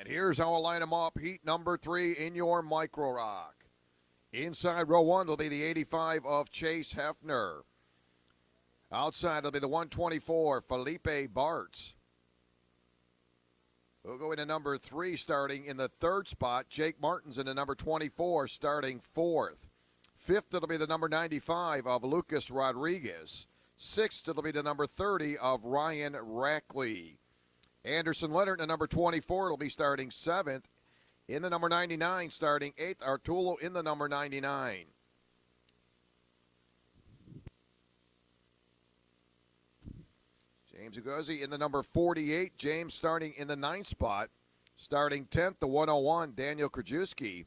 And here's how I'll line them up. Heat number 3 in your Micro Rock. Inside row 1 will be the 85 of Chase Hefner. Outside will be the 124, Felipe Bartz. We'll go into number 3 starting in the 3rd spot. Jake Martins in the number 24 starting 4th. 5th, it'll be the number 95 of Lucas Rodriguez. 6th, it'll be the number 30 of Ryan Rackley. Anderson Leonard in the number 24 will be starting 7th. In the number 99 starting 8th, Arturo in the number 99. James Ugozi in the number 48. James starting in the 9th spot. Starting 10th, the 101, Daniel Krajewski.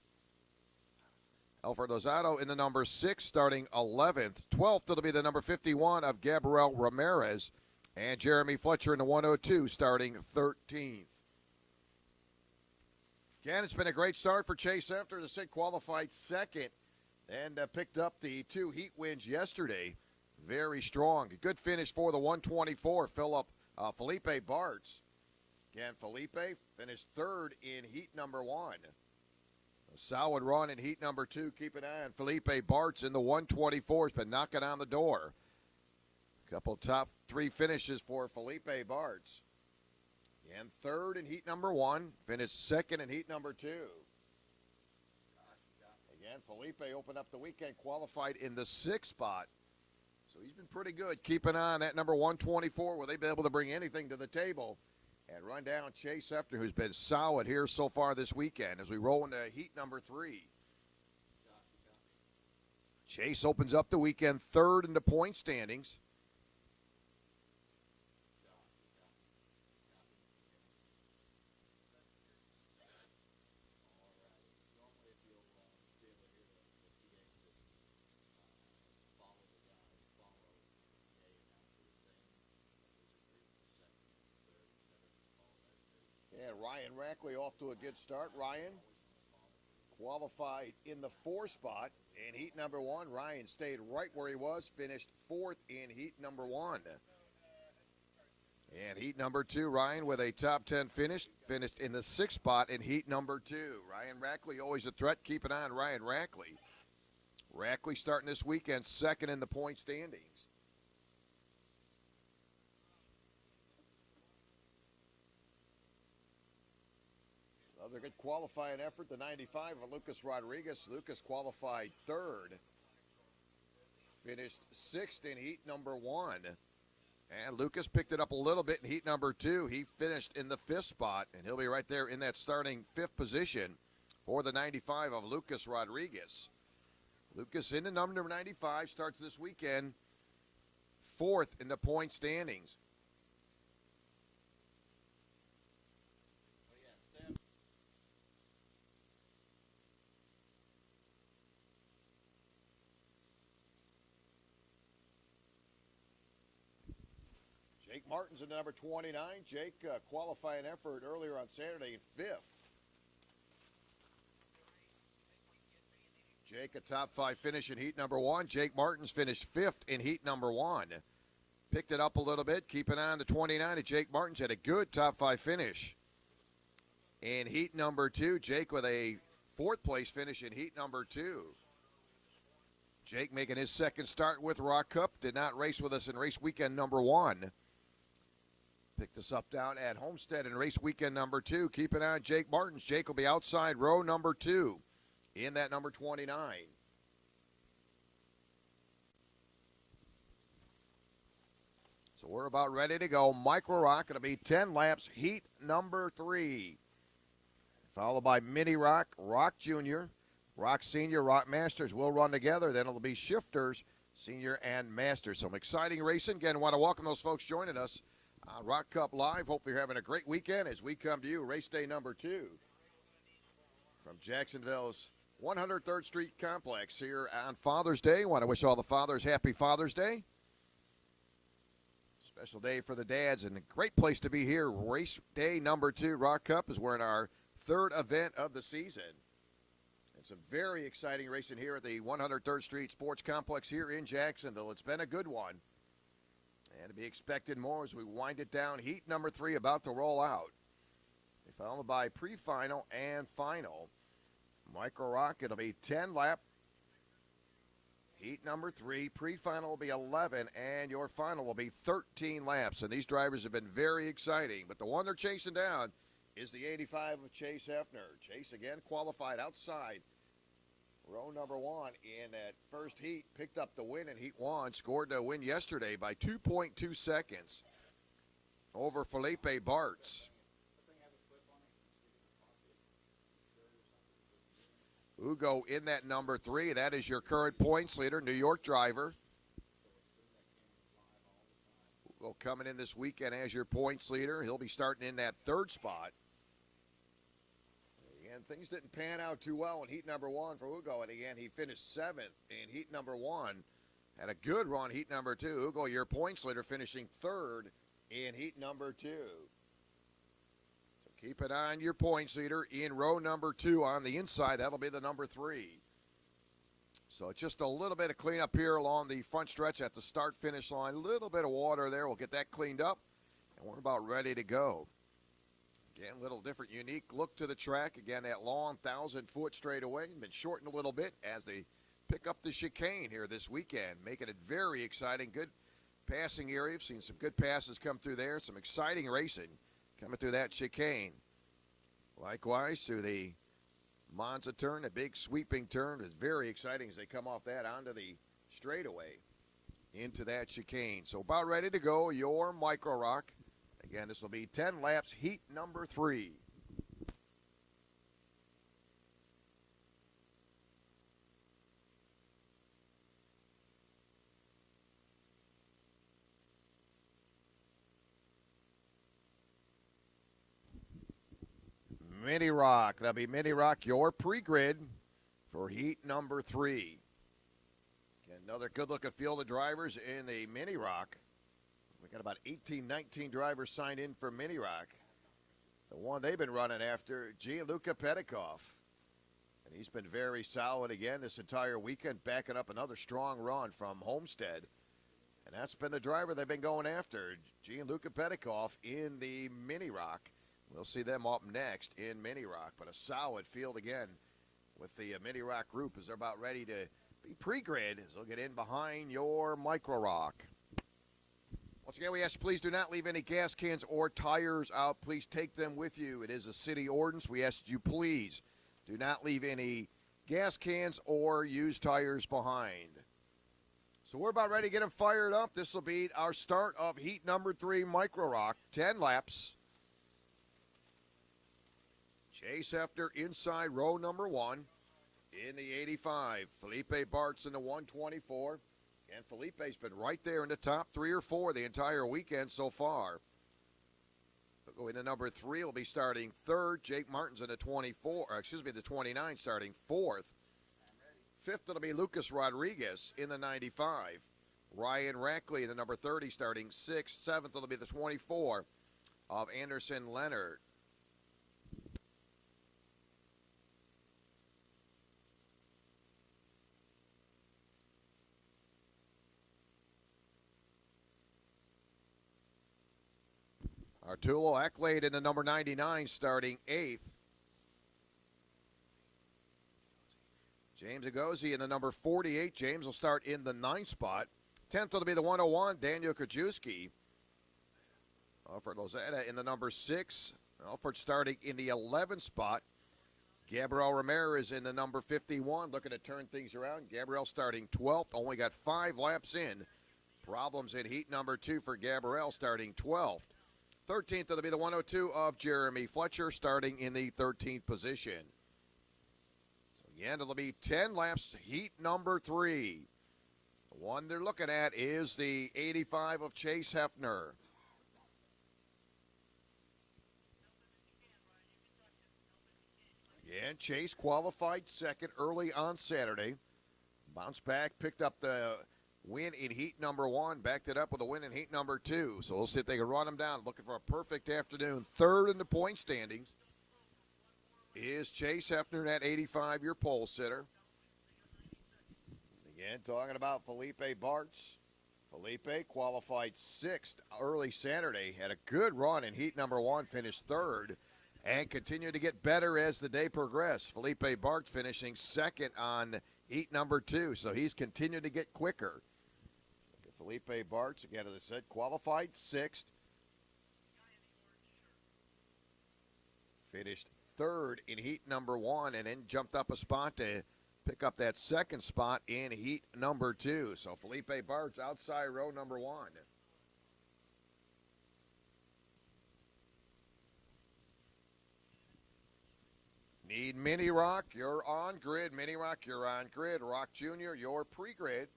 Alfred Lozado in the number 6, starting 11th. 12th, it'll be the number 51 of Gabriel Ramirez. And Jeremy Fletcher in the 102, starting 13th. Again, it's been a great start for Chase Hefner. The Sid qualified second and picked up the 2 heat wins yesterday. Very strong. A good finish for the 124, Felipe Bartz. Again, Felipe finished 3rd in heat number 1. A solid run in heat number 2. Keep an eye on Felipe Bartz in the 124. Has been knocking on the door. A couple top 3 finishes for Felipe Bartz. And 3rd in heat number 1. Finished 2nd in heat number 2. Again, Felipe opened up the weekend, qualified in the 6th spot. So he's been pretty good. Keep an eye on that number 124. Will they be able to bring anything to the table and run down Chase Hefner, who's been solid here so far this weekend as we roll into heat number 3. Chase opens up the weekend 3rd in the point standings. And Ryan Rackley off to a good start. Ryan qualified in the 4th spot in heat number 1. Ryan stayed right where he was, finished 4th in heat number 1. And heat number 2, Ryan with a top 10 finish, finished in the 6th spot in heat number 2. Ryan Rackley always a threat. Keep an eye on Ryan Rackley. Rackley starting this weekend 2nd in the point standings. Another good qualifying effort, the 95 of Lucas Rodriguez. Lucas qualified 3rd. Finished 6th in heat number 1. And Lucas picked it up a little bit in heat number 2. He finished in the 5th spot, and he'll be right there in that starting 5th position for the 95 of Lucas Rodriguez. Lucas in the number 95 starts this weekend 4th in the point standings. Jake Martins in number 29. Jake qualifying effort earlier on Saturday in 5th. Jake a top 5 finish in heat number 1. Jake Martins finished 5th in heat number 1. Picked it up a little bit. Keep an eye on the 29 of Jake Martins. Had a good top 5 finish. In heat number 2, Jake with a 4th place finish in heat number 2. Jake making his 2nd start with Rock Cup. Did not race with us in race weekend number 1. Picked us up down at Homestead in race weekend number 2. Keep an eye on Jake Martins. Jake will be outside row number 2 in that number 29. So we're about ready to go. Micro Rock going to be 10 laps, heat number 3. Followed by Mini Rock, Rock Junior, Rock Senior, Rock Masters will run together. Then it'll be Shifters, Senior and Masters. Some exciting racing. Again, want to welcome those folks joining us on Rock Cup Live. Hope you're having a great weekend as we come to you, race day number 2 from Jacksonville's 103rd Street Complex here on Father's Day. Want to wish all the fathers happy Father's Day. Special day for the dads and a great place to be here. Race day number 2, Rock Cup, is we're in our 3rd event of the season. It's a very exciting racing here at the 103rd Street Sports Complex here in Jacksonville. It's been a good one. And to be expected more as we wind it down. Heat number 3 about to roll out. followed by pre-final and final. Micro Rock, it'll be 10 lap. Heat number 3, pre-final will be 11, and your final will be 13 laps. And these drivers have been very exciting, but the one they're chasing down is the 85 of Chase Hefner. Chase again qualified outside row number 1 in that first heat, picked up the win in heat 1, scored the win yesterday by 2.2 seconds over Felipe Bartz. Ugo in that number 3. That is your current points leader, New York driver. Ugo coming in this weekend as your points leader. He'll be starting in that 3rd spot. Again, things didn't pan out too well in heat number 1 for Ugo. And again, he finished 7th in heat number 1. Had a good run heat number 2. Ugo, your points leader, finishing 3rd in heat number 2. Keep an eye on your points leader in row number 2 on the inside. That'll be the number 3. So just a little bit of cleanup here along the front stretch at the start-finish line. A little bit of water there. We'll get that cleaned up, and we're about ready to go. Again, a little different, unique look to the track. Again, that long 1,000-foot straightaway been shortened a little bit as they pick up the chicane here this weekend, making it very exciting. Good passing area. We've seen some good passes come through there. Some exciting racing coming through that chicane. Likewise, through the Monza turn, a big sweeping turn is very exciting as they come off that onto the straightaway into that chicane. So about ready to go, your Micro Rock. Again, this will be 10 laps, heat number 3. Mini Rock. That'll be Mini Rock, your pre-grid for heat number 3. Another good-looking field of drivers in the Mini Rock. We got about 18, 19 drivers signed in for Mini Rock. The one they've been running after, Gianluca Petikoff. And he's been very solid again this entire weekend, backing up another strong run from Homestead. And that's been the driver they've been going after, Gianluca Petikoff in the Mini Rock. We'll see them up next in Mini Rock, but a solid field again with the Mini Rock group as they're about ready to be pre-grid as they'll get in behind your Micro Rock. Once again, we ask you please do not leave any gas cans or tires out. Please take them with you. It is a city ordinance. We ask you please do not leave any gas cans or used tires behind. So we're about ready to get them fired up. This will be our start of heat number 3 Micro Rock, 10 laps. Chase Hefner inside row number 1 in the 85. Felipe Bartz in the 124. And Felipe's been right there in the top 3 or 4 the entire weekend so far. We'll go into number 3. Will be starting 3rd. Jake Martin's in the the 29, starting 4th. 5th, it'll be Lucas Rodriguez in the 95. Ryan Rackley in the number 30, starting 6th. 7th, it'll be the 24 of Anderson Leonard. Arturo Acklade in the number 99, starting 8th. James Agozi in the number 48. James will start in the 9th spot. 10th will be the 101, Daniel Kajewski. Alfred Lozada in the number 6. Alfred starting in the 11th spot. Gabriel Ramirez in the number 51, looking to turn things around. Gabriel starting 12th, only got 5 laps in. Problems in heat number 2 for Gabriel, starting 12th. 13th, it'll be the 102 of Jeremy Fletcher, starting in the 13th position. So again, it'll be 10 laps, heat number 3. The one they're looking at is the 85 of Chase Hefner. Again, Chase qualified 2nd early on Saturday. Bounced back, picked up the win in heat number 1, backed it up with a win in heat number 2. So we'll see if they can run them down. Looking for a perfect afternoon. 3rd in the point standings is Chase Hefner at 85, your pole sitter. Again, talking about Felipe Bartz. Felipe qualified 6th early Saturday. Had a good run in heat number 1, finished 3rd. and continue to get better as the day progressed. Felipe Bart's finishing second on heat number 2, so he's continued to get quicker. Felipe Bart's, again, as I said, qualified 6th. Finished 3rd in heat number 1 and then jumped up a spot to pick up that 2nd spot in heat number 2. So Felipe Bart's outside row number 1. Need Mini Rock, you're on grid. Mini Rock, you're on grid. Rock Jr., you're pre-grid.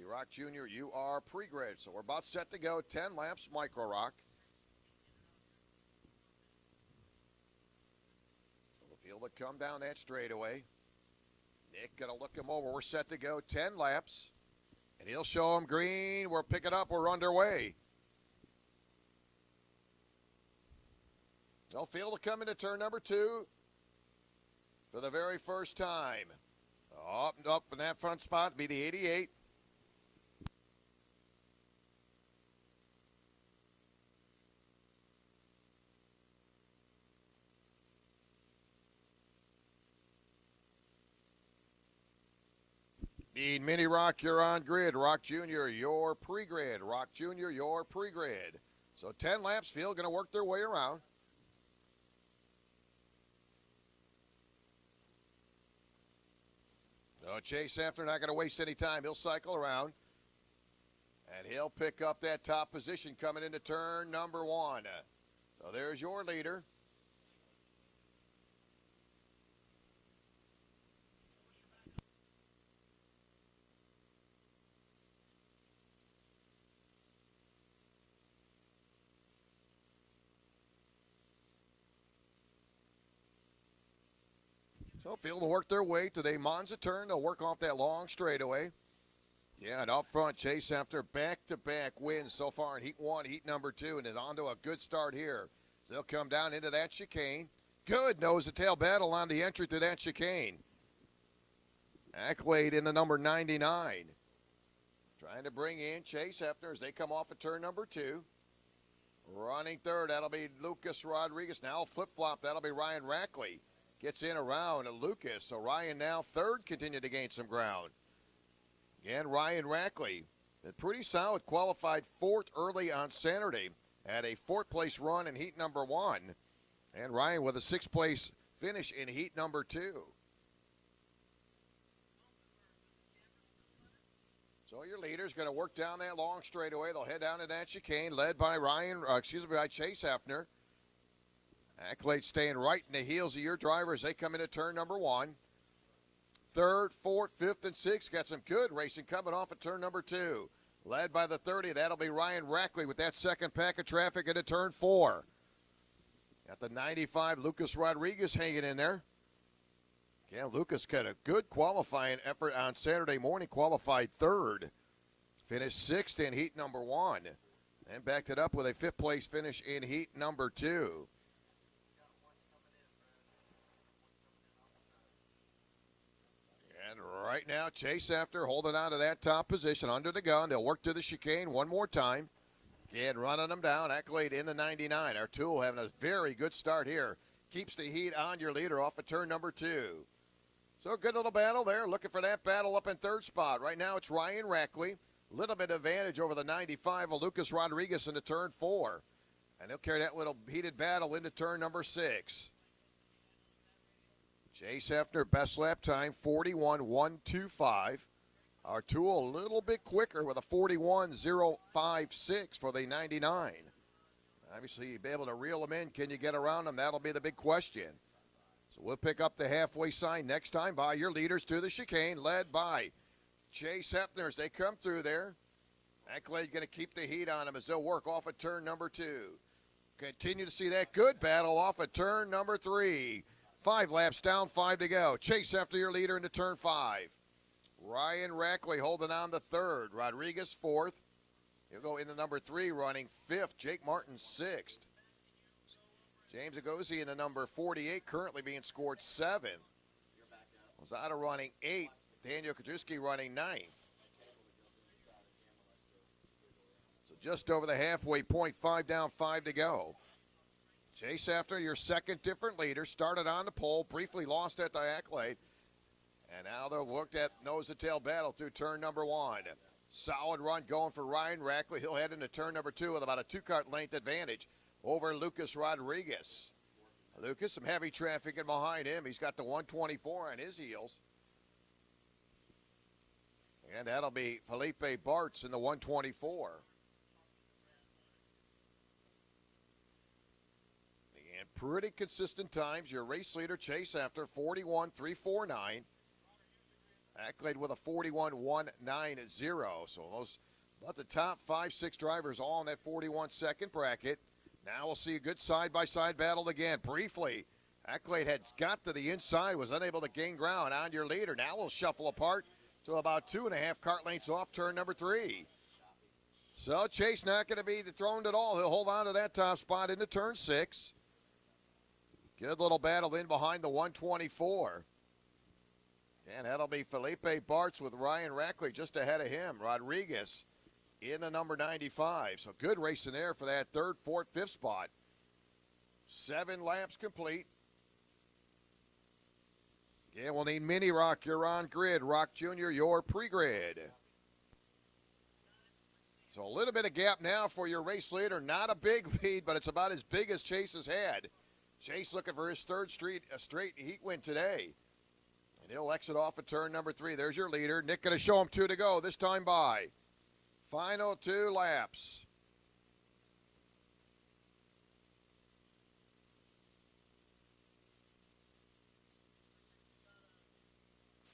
Rock Jr., you are pre-grid. So we're about set to go. 10 laps, Micro Rock. So the field will come down that straightaway. Nick going to look him over. We're set to go. 10 laps. And he'll show him green. We'll pick it up. We're underway. So field will come into turn number 2 for the very first time. Up in that front spot be the 88. Need Mini Rock, you're on grid. Rock Jr., you're pre-grid. Rock Jr., you're pre-grid. So 10 laps, field going to work their way around. So Chase Safner not going to waste any time. He'll cycle around. And he'll pick up that top position coming into turn number 1. So there's your leader. So field will work their way to the Monza turn. They'll work off that long straightaway. Yeah, and up front, Chase after back-to-back wins so far in heat 1, heat number 2, and is on to a good start here. So they'll come down into that chicane. Good nose-to-tail battle on the entry to that chicane. Accolade in the number 99. Trying to bring in Chase Hefner as they come off of turn number 2. Running third, that'll be Lucas Rodriguez. Now flip-flop, that'll be Ryan Rackley. Gets in around Lucas. So Ryan now third, continue to gain some ground. Again, Ryan Rackley, a pretty solid, qualified 4th early on Saturday. Had a 4th place run in heat number 1. And Ryan with a 6th place finish in heat number 2. So your leader's going to work down that long straightaway. They'll head down to that chicane, led by by Chase Hefner. Accolade staying right in the heels of your drivers. They come into turn number 1. 3rd, 4th, 5th, and 6th. Got some good racing coming off of turn number 2. Led by the 30. That'll be Ryan Rackley with that second pack of traffic into turn 4. Got the 95, Lucas Rodriguez hanging in there. Yeah, Lucas got a good qualifying effort on Saturday morning. Qualified 3rd. Finished 6th in heat number 1. And backed it up with a 5th place finish in heat number 2. And right now, Chase after holding on to that top position under the gun. They'll work to the chicane one more time. Again, running them down. Accolade in the 99. Arturo having a very good start here. Keeps the heat on your leader off of turn number 2. So a good little battle there. Looking for that battle up in 3rd spot. Right now it's Ryan Rackley. Little bit advantage over the 95 of Lucas Rodriguez into turn 4. And he'll carry that little heated battle into turn number 6. Chase Hefner, best lap time, 41.125. Arturo a little bit quicker with a 41.056 for the 99. Obviously, you'll be able to reel them in. Can you get around them? That'll be the big question. So we'll pick up the halfway sign next time by your leaders to the chicane, led by Chase Hefner as they come through there. Accolade going to keep the heat on them as they'll work off at turn number 2. Continue to see that good battle off at turn number 3. 5 laps down, 5 to go. Chase after your leader into turn 5. Ryan Rackley holding on the 3rd. Rodriguez 4th. He'll go into number 3, running 5th. Jake Martin 6th. James Agosi in the number 48, currently being scored 7th. Lozada running 8th. Daniel Kajewski running 9th. So just over the halfway point, 5 down, 5 to go. Chase Hefner, your second different leader, started on the pole, briefly lost at the Accolade, and now they'll look at nose-to-tail battle through turn number 1. Solid run going for Ryan Rackley. He'll head into turn number 2 with about a 2-car length advantage over Lucas Rodriguez. Lucas, some heavy traffic in behind him. He's got the 124 on his heels. And that'll be Felipe Bartz in the 124. And pretty consistent times. Your race leader, Chase Hefner, 41.349. Accolade with a 41.190. So those about the top 5-6 drivers all in that 41-second bracket. Now we'll see a good side-by-side battle again. Briefly, Accolade had got to the inside, was unable to gain ground on your leader. Now we'll shuffle apart to about 2.5 cart lengths off turn number 3. So Chase not going to be thrown at all. He'll hold on to that top spot into turn 6. Good little battle in behind the 124. And that'll be Felipe Bartz with Ryan Rackley just ahead of him. Rodriguez in the number 95. So good racing there for that 3rd, 4th, 5th spot. 7 laps complete. Yeah, we'll need Mini Rock. You're on grid. Rock Jr., your pre-grid. So a little bit of gap now for your race leader. Not a big lead, but it's about as big as Chase has had. Chase looking for his 3rd straight heat win today. And he'll exit off at turn number 3. There's your leader. Nick going to show him 2 to go, this time by. Final 2 laps.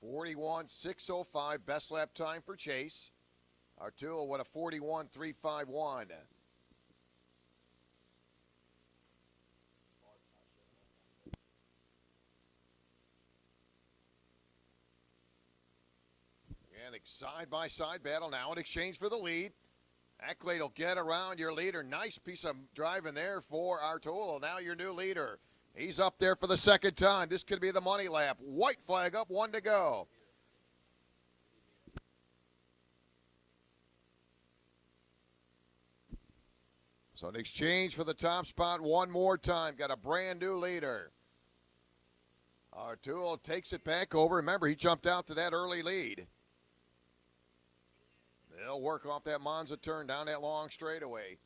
.41.605 best lap time for Chase. Arturo with a 41.351. And a side-by-side battle now in exchange for the lead. Accolade will get around your leader. Nice piece of driving there for Arturo. Now your new leader. He's up there for the 2nd time. This could be the money lap. White flag up, 1 to go. So in exchange for the top spot one more time, got a brand new leader. Arturo takes it back over. Remember, he jumped out to that early lead. They'll work off that Monza turn down that long straightaway.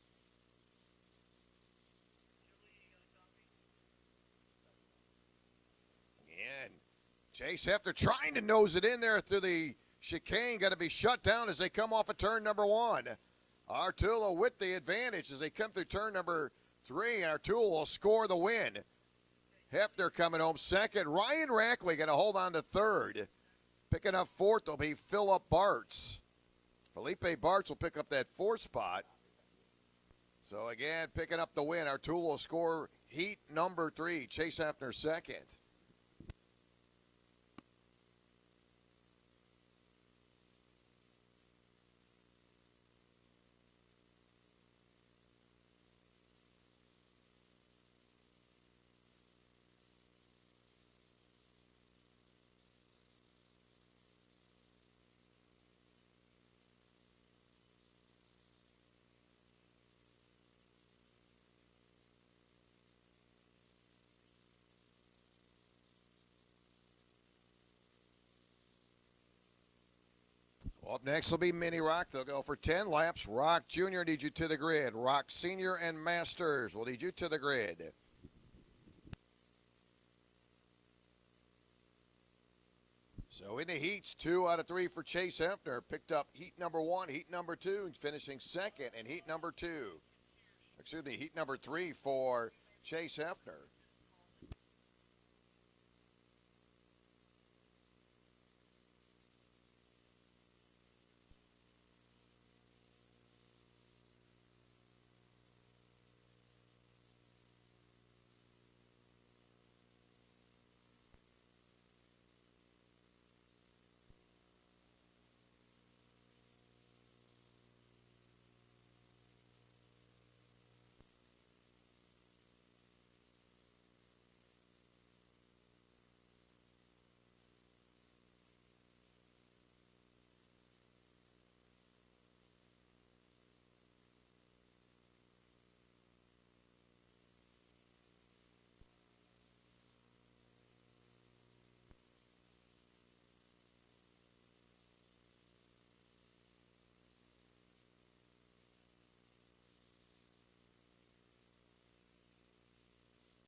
And Chase Hefner trying to nose it in there through the chicane. Got to be shut down as they come off of turn number 1. Arturo with the advantage as they come through turn number 3. Arturo will score the win. Hefner coming home 2nd. Ryan Rackley going to hold on to 3rd. Picking up 4th will be Philip Bartz. Felipe Bartz will pick up that 4th spot. So again, picking up the win. Arturo will score heat number 3. Chase Hefner 2nd. Up next will be Mini Rock. They'll go for 10 laps. Rock Jr. needs you to the grid. Rock Sr. and Masters will need you to the grid. So in the heats, 2 out of 3 for Chase Hefner. Picked up heat number 1, heat number 2, finishing 2nd in heat number 2. Excuse me, heat number 3 for Chase Hefner.